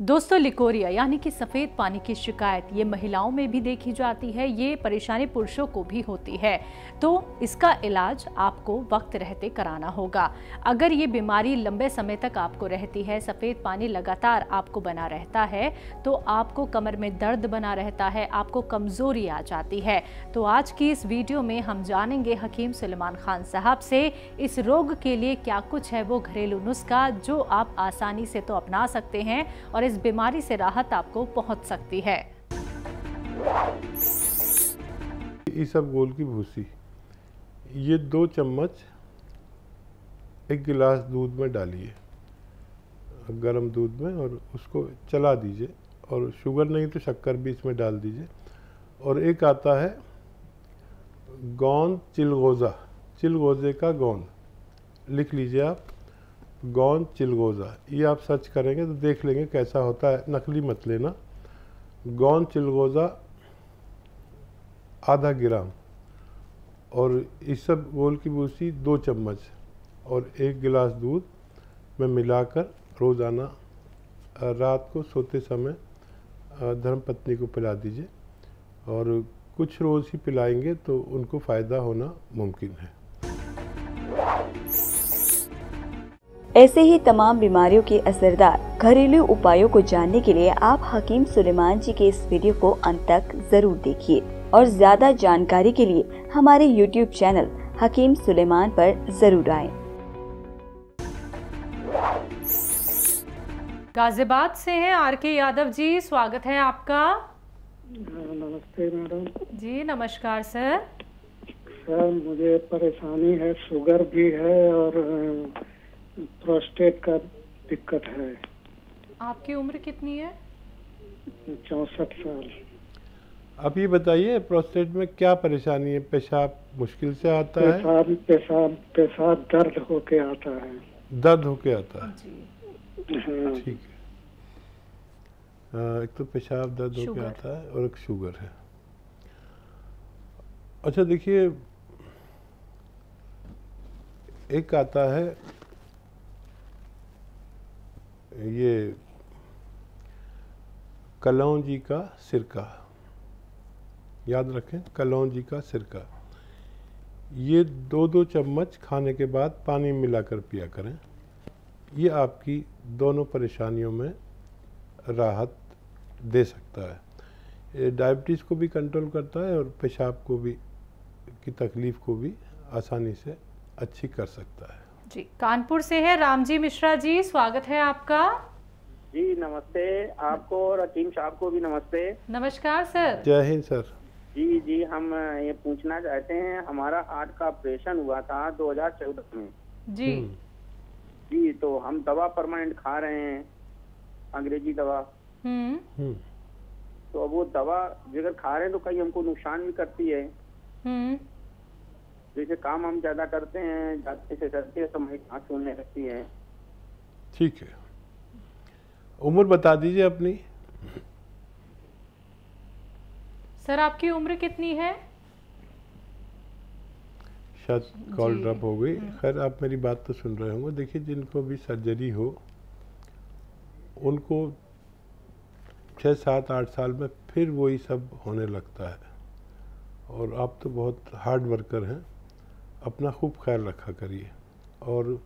दोस्तों, लिकोरिया यानी कि सफ़ेद पानी की शिकायत ये महिलाओं में भी देखी जाती है। ये परेशानी पुरुषों को भी होती है, तो इसका इलाज आपको वक्त रहते कराना होगा। अगर ये बीमारी लंबे समय तक आपको रहती है, सफ़ेद पानी लगातार आपको बना रहता है, तो आपको कमर में दर्द बना रहता है, आपको कमज़ोरी आ जाती है। तो आज की इस वीडियो में हम जानेंगे हकीम सुलेमान खान साहब से इस रोग के लिए क्या कुछ है वो घरेलू नुस्खा जो आप आसानी से तो अपना सकते हैं और इस बीमारी से राहत आपको पहुंच सकती है। इसबगोल की भूसी, ये 2 चम्मच 1 गिलास दूध में डालिए, गर्म दूध में, और उसको चला दीजिए। और शुगर नहीं तो शक्कर भी इसमें डाल दीजिए। और एक आता है गोंद चिलगोज़ा, चिलगोज़े का गोंद, लिख लीजिए आप, गोंद चिलगोज़ा। ये आप सर्च करेंगे तो देख लेंगे कैसा होता है, नकली मत लेना। गोंद चिलगोज़ा आधा ग्राम, और इसबगोल की भूसी 2 चम्मच और 1 गिलास दूध में मिलाकर रोज़ाना रात को सोते समय धर्मपत्नी को पिला दीजिए। और कुछ रोज़ ही पिलाएंगे तो उनको फ़ायदा होना मुमकिन है। ऐसे ही तमाम बीमारियों के असरदार घरेलू उपायों को जानने के लिए आप हकीम सुलेमान जी के इस वीडियो को अंत तक जरूर देखिए। और ज्यादा जानकारी के लिए हमारे YouTube चैनल हकीम सुलेमान पर जरूर आएं। गाजियाबाद से हैं RK यादव जी, स्वागत है आपका। नमस्ते मैडम जी नमस्कार सर। सर, मुझे परेशानी है, शुगर भी है और प्रोस्टेट का दिक्कत है। आपकी उम्र कितनी है? 64 साल। आप ये बताइए, प्रोस्टेट में क्या परेशानी है? पेशाब मुश्किल से आता है? पेशाब दर्द होके आता है। दर्द होके आता है जी। हाँ। ठीक है। एक तो पेशाब दर्द होके आता है और एक शुगर है। अच्छा देखिए, एक आता है ये कलौंजी का सिरका, याद रखें, कलौंजी का सिरका। ये 2-2 चम्मच खाने के बाद पानी मिलाकर पिया करें। ये आपकी दोनों परेशानियों में राहत दे सकता है। ये डायबिटीज़ को भी कंट्रोल करता है और पेशाब को भी की तकलीफ़ को भी आसानी से अच्छी कर सकता है। जी, कानपुर से है रामजी मिश्रा जी, स्वागत है आपका। जी नमस्ते, आपको और हकीम साहब को भी नमस्ते। नमस्कार सर। जय हिंद सर। जी हम ये पूछना चाहते हैं, हमारा हार्ट का ऑपरेशन हुआ था 2014 में। जी तो हम दवा परमानेंट खा रहे हैं, अंग्रेजी दवा। तो अब वो दवा अगर खा रहे हैं तो कहीं हमको नुकसान भी करती है। जैसे काम हम ज्यादा करते हैं, जाते से करते हैं तो हमारी सांस फूलने लगती है। ठीक है, उम्र बता दीजिए अपनी। सर आपकी उम्र कितनी है? शायद कॉल ड्रॉप हो गई। खैर, आप मेरी बात तो सुन रहे होंगे। देखिए, जिनको भी सर्जरी हो उनको 6, 7, 8 साल में फिर वही सब होने लगता है। और आप तो बहुत हार्ड वर्कर हैं, अपना खूब ख्याल रखा करिए। और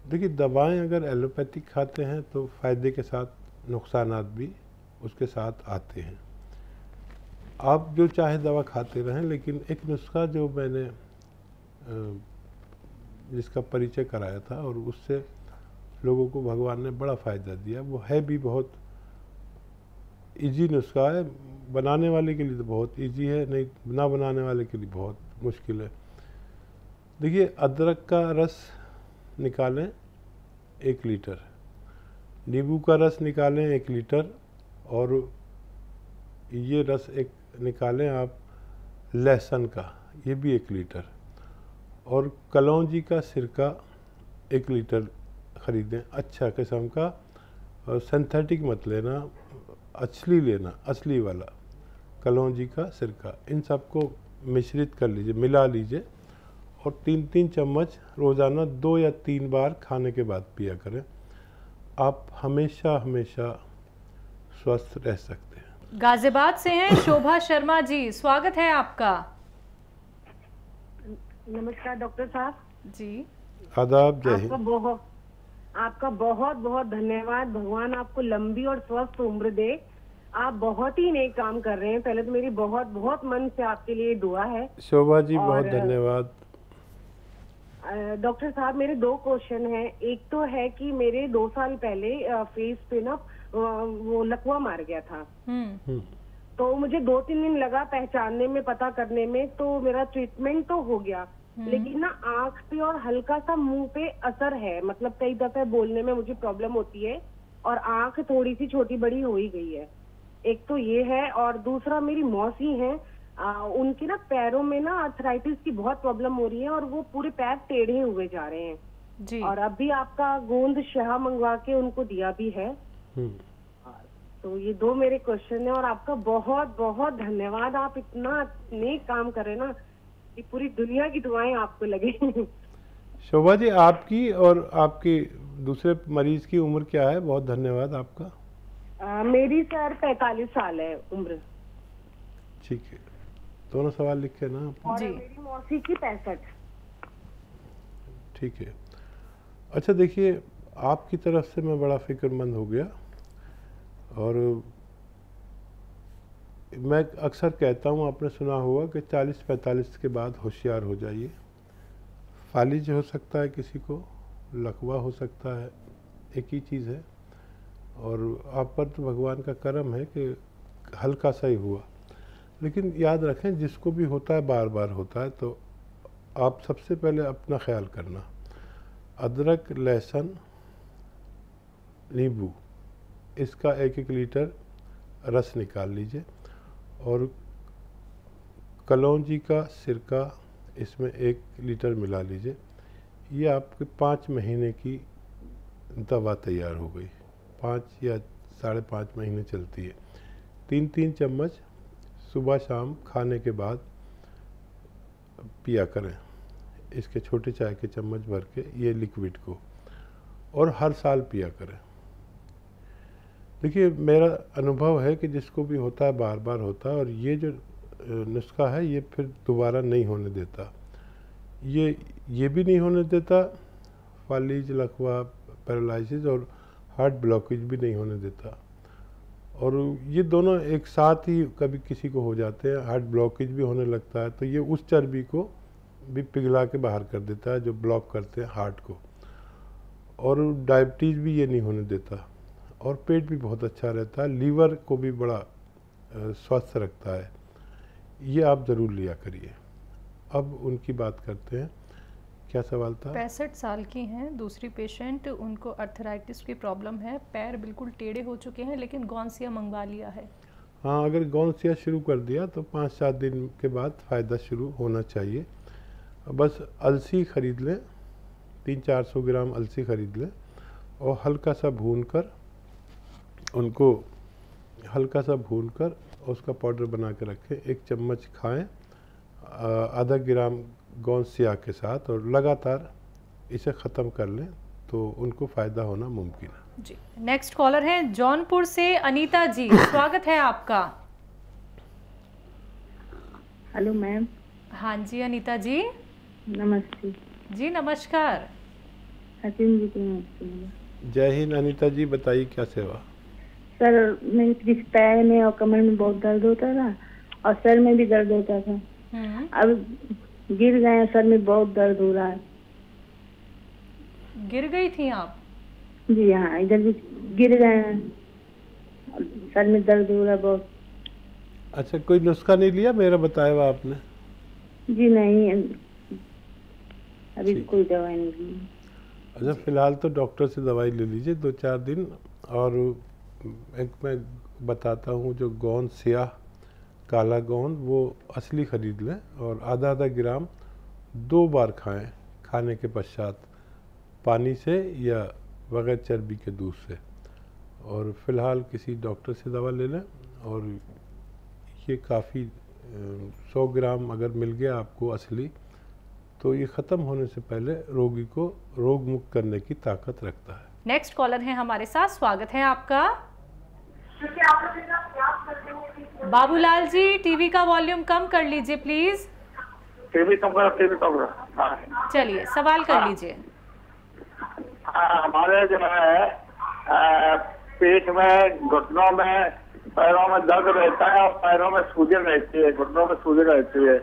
देखिए, दवाएं अगर एलोपैथिक खाते हैं तो फ़ायदे के साथ नुकसानात भी उसके साथ आते हैं। आप जो चाहे दवा खाते रहें, लेकिन एक नुस्खा जो मैंने जिसका परिचय कराया था और उससे लोगों को भगवान ने बड़ा फ़ायदा दिया, वो है भी बहुत इजी नुस्खा है। बनाने वाले के लिए तो बहुत इजी है, नहीं ना बनाने वाले के लिए बहुत मुश्किल है। देखिए, अदरक का रस निकालें 1 लीटर, नींबू का रस निकालें 1 लीटर, और ये रस एक निकालें आप लहसुन का, ये भी 1 लीटर, और कलौंजी का सिरका 1 लीटर ख़रीदें, अच्छा किस्म का, और सिंथेटिक मत लेना, असली लेना, असली वाला कलौंजी का सिरका। इन सबको मिश्रित कर लीजिए, मिला लीजिए, और 3-3 चम्मच रोज़ाना 2 या 3 बार खाने के बाद पिया करें। आप हमेशा हमेशा स्वस्थ रह सकते हैं। गाजियाबाद से हैं शोभा शर्मा जी, स्वागत है आपका। नमस्कार डॉक्टर साहब जी। आदाब, जय हिंद। आपका बहुत बहुत धन्यवाद। भगवान आपको लंबी और स्वस्थ उम्र दे। आप बहुत ही नेक काम कर रहे हैं। पहले तो मेरी बहुत बहुत मन से आपके लिए दुआ है। शोभा जी बहुत धन्यवाद। डॉक्टर साहब मेरे 2 क्वेश्चन हैं। एक तो है कि मेरे 2 साल पहले फेस पे ना वो लकवा मार गया था। तो मुझे 2-3 दिन लगा पहचानने में, पता करने में। तो मेरा ट्रीटमेंट तो हो गया, लेकिन ना आंख पे और हल्का सा मुंह पे असर है। मतलब कई दफे बोलने में मुझे प्रॉब्लम होती है और आंख थोड़ी सी छोटी बड़ी हो ही गई है। एक तो ये है, और दूसरा मेरी मौसी है, उनके ना पैरों में ना आर्थराइटिस की बहुत प्रॉब्लम हो रही है और वो पूरे पैर टेढ़े हुए जा रहे हैं जी। और अभी आपका गोंद शह मंगवा के उनको दिया भी है। तो ये 2 मेरे क्वेश्चन है और आपका बहुत बहुत धन्यवाद। आप इतना नेक काम कर रहे हैं ना, ये पूरी दुनिया की दुआएं आपको लगे। शोभा जी, आपकी और आपके दूसरे मरीज की उम्र क्या है? बहुत धन्यवाद आपका। मेरी सर 45 साल है उम्र। ठीक है, दोनों सवाल लिखे ना आप? और मेरी मौसी की 65। ठीक है। अच्छा देखिए, आपकी तरफ से मैं बड़ा फिक्रमंद हो गया और मैं अक्सर कहता हूँ, आपने सुना होगा कि 40-45 के बाद होशियार हो जाइए। फालिज हो सकता है किसी को, लकवा हो सकता है, एक ही चीज़ है। और आप पर तो भगवान का करम है कि हल्का सा ही हुआ। लेकिन याद रखें, जिसको भी होता है बार बार होता है, तो आप सबसे पहले अपना ख्याल करना। अदरक, लहसुन, नींबू, इसका 1-1 लीटर रस निकाल लीजिए और कलौंजी का सिरका इसमें 1 लीटर मिला लीजिए। ये आपके 5 महीने की दवा तैयार हो गई। 5 या 5.5 महीने चलती है। 3-3 चम्मच सुबह शाम खाने के बाद पिया करें, इसके छोटे चाय के चम्मच भर के ये लिक्विड को, और हर साल पिया करें। देखिए, मेरा अनुभव है कि जिसको भी होता है बार बार होता है, और ये जो नुस्खा है ये फिर दोबारा नहीं होने देता। ये भी नहीं होने देता, फालिज, लकवा, पैरालिसिस और हार्ट ब्लॉकेज भी नहीं होने देता। और ये दोनों एक साथ ही कभी किसी को हो जाते हैं। हार्ट ब्लॉकेज भी होने लगता है तो ये उस चर्बी को भी पिघला के बाहर कर देता है जो ब्लॉक करते हैं हार्ट को। और डायबिटीज़ भी ये नहीं होने देता। और पेट भी बहुत अच्छा रहता है, लीवर को भी बड़ा स्वस्थ रखता है। ये आप ज़रूर लिया करिए। अब उनकी बात करते हैं। क्या सवाल था? 65 साल की हैं दूसरी पेशेंट, उनको अर्थराइटिस की प्रॉब्लम है, पैर बिल्कुल टेढ़े हो चुके हैं, लेकिन गौनसिया मंगवा लिया है। हाँ, अगर गौनसिया शुरू कर दिया तो 5-7 दिन के बाद फ़ायदा शुरू होना चाहिए। बस अलसी ख़रीद लें, 300-400 ग्राम अलसी ख़रीद लें और हल्का सा भून कर उसका पाउडर बना के रखें। 1 चम्मच खाएं आधा ग्राम गौनसिया के साथ, और लगातार इसे ख़त्म कर लें तो उनको फ़ायदा होना मुमकिन है जी। नेक्स्ट कॉलर है जौनपुर से अनीता जी, स्वागत है आपका। Hello ma'am. हाँ जी अनीता जी। नमस्ते जी नमस्कार। हसीम जी की नमस्ते। जय हिंद अनीता जी, बताइए क्या सेवा? सर, मेरे पैर में और कमर में बहुत दर्द होता था और सर में भी दर्द होता था। अब गिर गए, सर में बहुत दर्द हो रहा है। गिर गई थी आप? जी हाँ, इधर भी गिर गए हैं, सर में दर्द हो रहा है बहुत। अच्छा, कोई नुस्खा नहीं लिया मेरा बताया हुआ आपने? जी नहीं, अभी कोई दवाई नहीं ली। अच्छा, फ़िलहाल तो डॉक्टर से दवाई ले लीजिए 2-4 दिन। और एक मैं बताता हूँ, जो गोंद स्याह काला गोंद वो असली ख़रीद लें और आधा ग्राम 2 बार खाएं खाने के पश्चात, पानी से या बग़ैर चर्बी के दूध से। और फ़िलहाल किसी डॉक्टर से दवा ले लें। और ये काफ़ी 100 ग्राम अगर मिल गया आपको असली, तो ये ख़त्म होने से पहले रोगी को रोग मुक्त करने की ताकत रखता है। नेक्स्ट कॉलर है हमारे साथ, स्वागत है आपका। बाबूलाल जी, टीवी का वॉल्यूम कम कर लीजिए प्लीज। टीवी कम करो। चलिए सवाल कर लीजिए। हमारे जो है पेट में, घुटनों में, पैरों में दर्द रहता है और पैरों में सूजन रहती है, घुटनों में सूजन रहती है।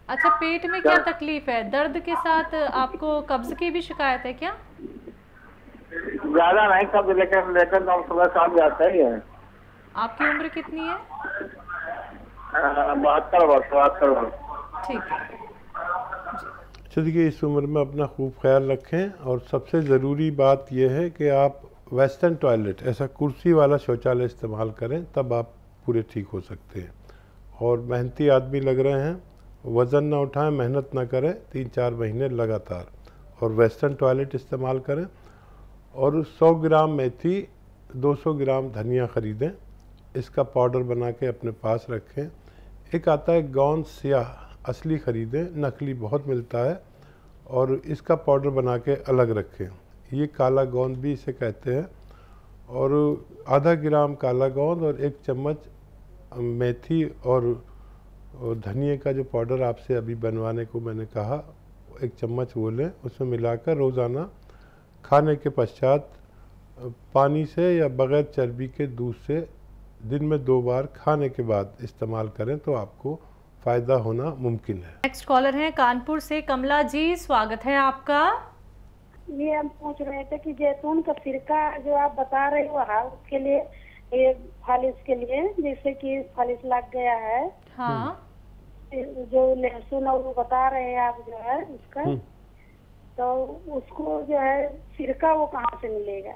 अच्छा, पेट में क्या तकलीफ है? दर्द के साथ आपको कब्ज की भी शिकायत है क्या? ज्यादा नहीं कब्ज, लेकिन हम सुबह शाम जाते ही है। आपकी उम्र कितनी है? 72 वर्ष। ठीक है। देखिए, इस उम्र में अपना खूब ख्याल रखें और सबसे ज़रूरी बात यह है कि आप वेस्टर्न टॉयलेट, ऐसा कुर्सी वाला शौचालय इस्तेमाल करें, तब आप पूरे ठीक हो सकते हैं। और मेहनती आदमी लग रहे हैं, वज़न ना उठाएं, मेहनत ना करें 3-4 महीने लगातार, और वेस्टर्न टॉयलेट इस्तेमाल करें। और 100 ग्राम मेथी, 200 ग्राम धनिया ख़रीदें, इसका पाउडर बना के अपने पास रखें। एक आता है गोंद स्याह, असली ख़रीदें, नकली बहुत मिलता है, और इसका पाउडर बना के अलग रखें। ये काला गोंद भी इसे कहते हैं। और आधा ग्राम काला गोंद और 1 चम्मच मेथी और धनिए का जो पाउडर आपसे अभी बनवाने को मैंने कहा, 1 चम्मच वो लें, उसमें मिलाकर रोज़ाना खाने के पश्चात पानी से या बग़ैर चर्बी के दूध से दिन में 2 बार खाने के बाद इस्तेमाल करें, तो आपको फ़ायदा होना मुमकिन है। नेक्स्ट कॉलर हैं कानपुर से कमला जी, स्वागत है आपका। ये हम पूछ रहे थे कि जैतून का सिरका जो आप बता रहे हो, हाँ, उसके लिए, ये फालिस के लिए, जैसे कि फालिस लग गया है, हाँ, जो लहसुन और वो बता रहे हैं आप जो है उसका, तो उसको जो है सिरका वो कहाँ से मिलेगा?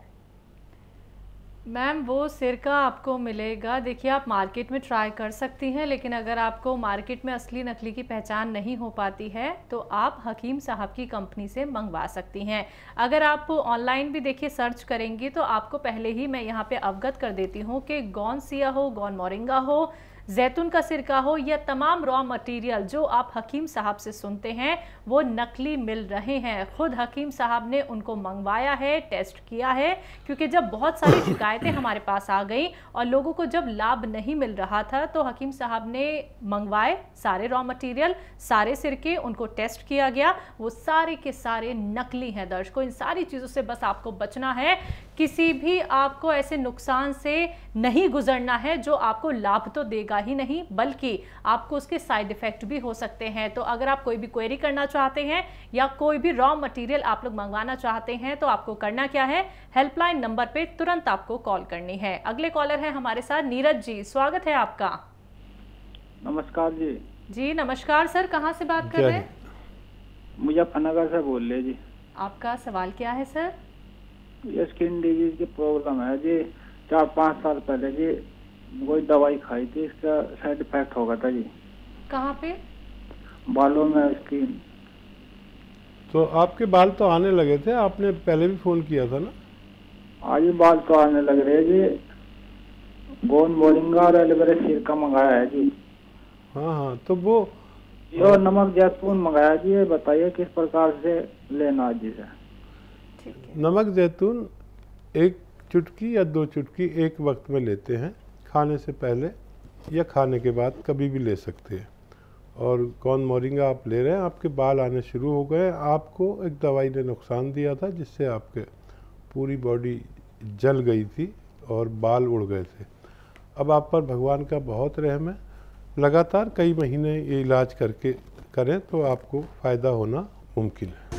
मैम, वो सिरका आपको मिलेगा, देखिए आप मार्केट में ट्राई कर सकती हैं, लेकिन अगर आपको मार्केट में असली नकली की पहचान नहीं हो पाती है तो आप हकीम साहब की कंपनी से मंगवा सकती हैं। अगर आप ऑनलाइन भी देखिए सर्च करेंगी तो आपको पहले ही मैं यहाँ पे अवगत कर देती हूँ कि गोंद सिया हो, गोंद मोरिंगा हो, जैतून का सिरका हो, या तमाम रॉ मटेरियल जो आप हकीम साहब से सुनते हैं वो नकली मिल रहे हैं। खुद हकीम साहब ने उनको मंगवाया है, टेस्ट किया है, क्योंकि जब बहुत सारी शिकायतें हमारे पास आ गई और लोगों को जब लाभ नहीं मिल रहा था तो हकीम साहब ने मंगवाए सारे रॉ मटेरियल, सारे सिरके, उनको टेस्ट किया गया, वो सारे के सारे नकली हैं। दर्शकों, इन सारी चीज़ों से बस आपको बचना है, किसी भी आपको ऐसे नुकसान से नहीं गुजरना है जो आपको लाभ तो देगा ही नहीं बल्कि आपको उसके साइड इफेक्ट भी हो सकते हैं। तो अगर आप कोई भी क्वेरी करना चाहते हैं या कोई भी रॉ मटेरियल आप लोग मंगवाना चाहते हैं तो आपको करना क्या है, हेल्पलाइन नंबर पे तुरंत आपको कॉल करनी है। अगले कॉलर है हमारे साथ नीरज जी, स्वागत है आपका। नमस्कार जी। जी नमस्कार सर, कहाँ से बात कर रहे हैं? मुजफ्फरनगर से बोल रहे जी। आपका सवाल क्या है सर? ये स्किन डिजीज की प्रॉब्लम है जी। 4-5 साल पहले जी कोई दवाई खाई थी, इसका साइड इफेक्ट हो गया था जी। कहाँ पे? बालों में, स्किन। तो आपके बाल तो आने लगे थे, आपने पहले भी फोन किया था ना? आज बाल तो आने लग रहे जी। गोंद मोरिंगा और एलोवेरा सिरका मंगाया है जी। हाँ, तो वो और नमक जैतून मंगाया जी। ये बताइए किस प्रकार से लेना जी सर? नमक जैतून 1 चुटकी या 2 चुटकी एक वक्त में लेते हैं, खाने से पहले या खाने के बाद कभी भी ले सकते हैं। और गोंद मोरिंगा आप ले रहे हैं, आपके बाल आने शुरू हो गए, आपको एक दवाई ने नुकसान दिया था जिससे आपके पूरी बॉडी जल गई थी और बाल उड़ गए थे। अब आप पर भगवान का बहुत रहम है, लगातार कई महीने ये इलाज करके करें तो आपको फ़ायदा होना मुमकिन है।